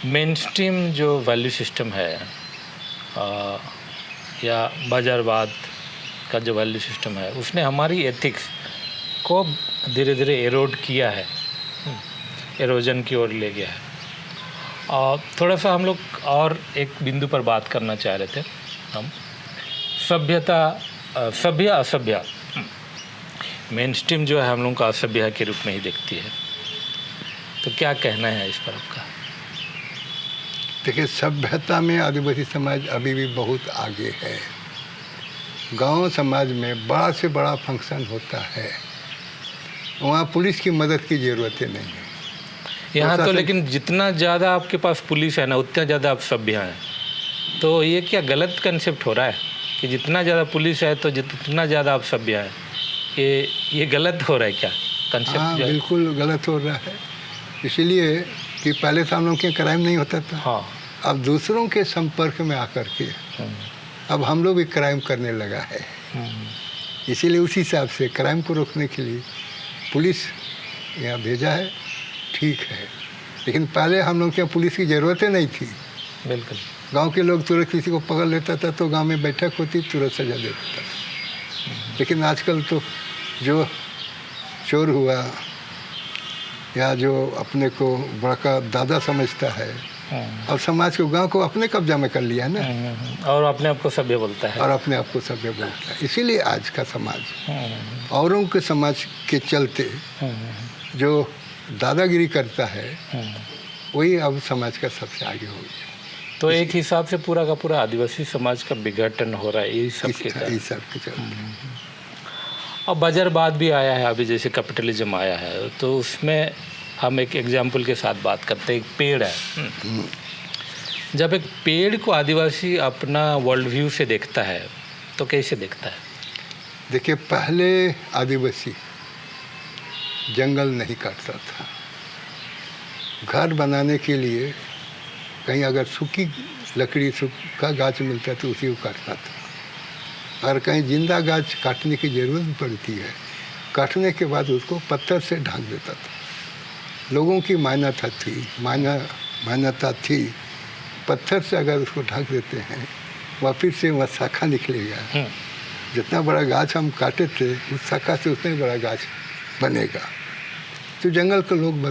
Mainstream जो value system है या बाजारवाद का जो वैल्यू सिस्टम है उसने हमारी एथिक्स को धीरे धीरे एरोड किया है, एरोजन की ओर ले गया है। थोड़ा सा हम लोग और एक बिंदु पर बात करना चाह रहे थे हम, सभ्यता, सभ्य असभ्य। मेनस्ट्रीम जो है हम लोगों को असभ्य के रूप में ही देखती है, तो क्या कहना है इस पर आपका? देखिए, सभ्यता में आदिवासी समाज अभी भी बहुत आगे है। गांव समाज में बड़ा से बड़ा फंक्शन होता है, वहाँ पुलिस की मदद की ज़रूरत नहीं है। यहाँ तो लेकिन जितना ज़्यादा आपके पास पुलिस है ना, उतना ज़्यादा आप सभ्य हैं। तो ये क्या गलत कंसेप्ट हो रहा है कि जितना ज़्यादा पुलिस है तो जितना ज़्यादा आप सभ्य हैं? ये गलत हो रहा है क्या कंसेप्ट? हाँ, बिल्कुल गलत हो रहा है। इसलिए कि पहले तो हम लोग के क्राइम नहीं होता था। हाँ। अब दूसरों के संपर्क में आकर के अब हम लोग भी क्राइम करने लगा है। इसीलिए उसी हिसाब से क्राइम को रोकने के लिए पुलिस यहाँ भेजा है, ठीक है। लेकिन पहले हम लोग के यहाँ पुलिस की ज़रूरत नहीं थी। बिल्कुल। गांव के लोग तुरंत किसी को पकड़ लेता था तो गांव में बैठक होती, तुरंत सजा देता था। लेकिन आजकल तो जो चोर हुआ या जो अपने को बड़ा दादा समझता है और समाज को, गांव को अपने कब्जा में कर लिया है ना, और अपने आप को सभ्य बोलता है। और अपने आप को सभ्य बोलता है। इसीलिए आज का समाज औरों के समाज के चलते जो दादागिरी करता है वही अब समाज का सबसे आगे हो गया। तो एक हिसाब से पूरा का पूरा आदिवासी समाज का विघटन हो रहा है ये सब के चलते। और बाजारवाद भी आया है अभी, जैसे कैपिटलिज्म आया है, तो उसमें हम एक एग्जाम्पल के साथ बात करते हैं। एक पेड़ है, जब एक पेड़ को आदिवासी अपना वर्ल्ड व्यू से देखता है तो कैसे देखता है? देखिए, पहले आदिवासी जंगल नहीं काटता था। घर बनाने के लिए कहीं अगर सूखी लकड़ी, सूखा गाछ मिलता है तो उसी को काटता था। और कहीं जिंदा गाछ काटने की ज़रूरत पड़ती है, काटने के बाद उसको पत्थर से ढक देता था। लोगों की मान्यता थी पत्थर से अगर उसको ढक देते हैं वह फिर से वह शाखा निकलेगा। जितना बड़ा गाछ हम काटे थे उस शाखा से उतना ही बड़ा गाछ बनेगा। तो जंगल के लोग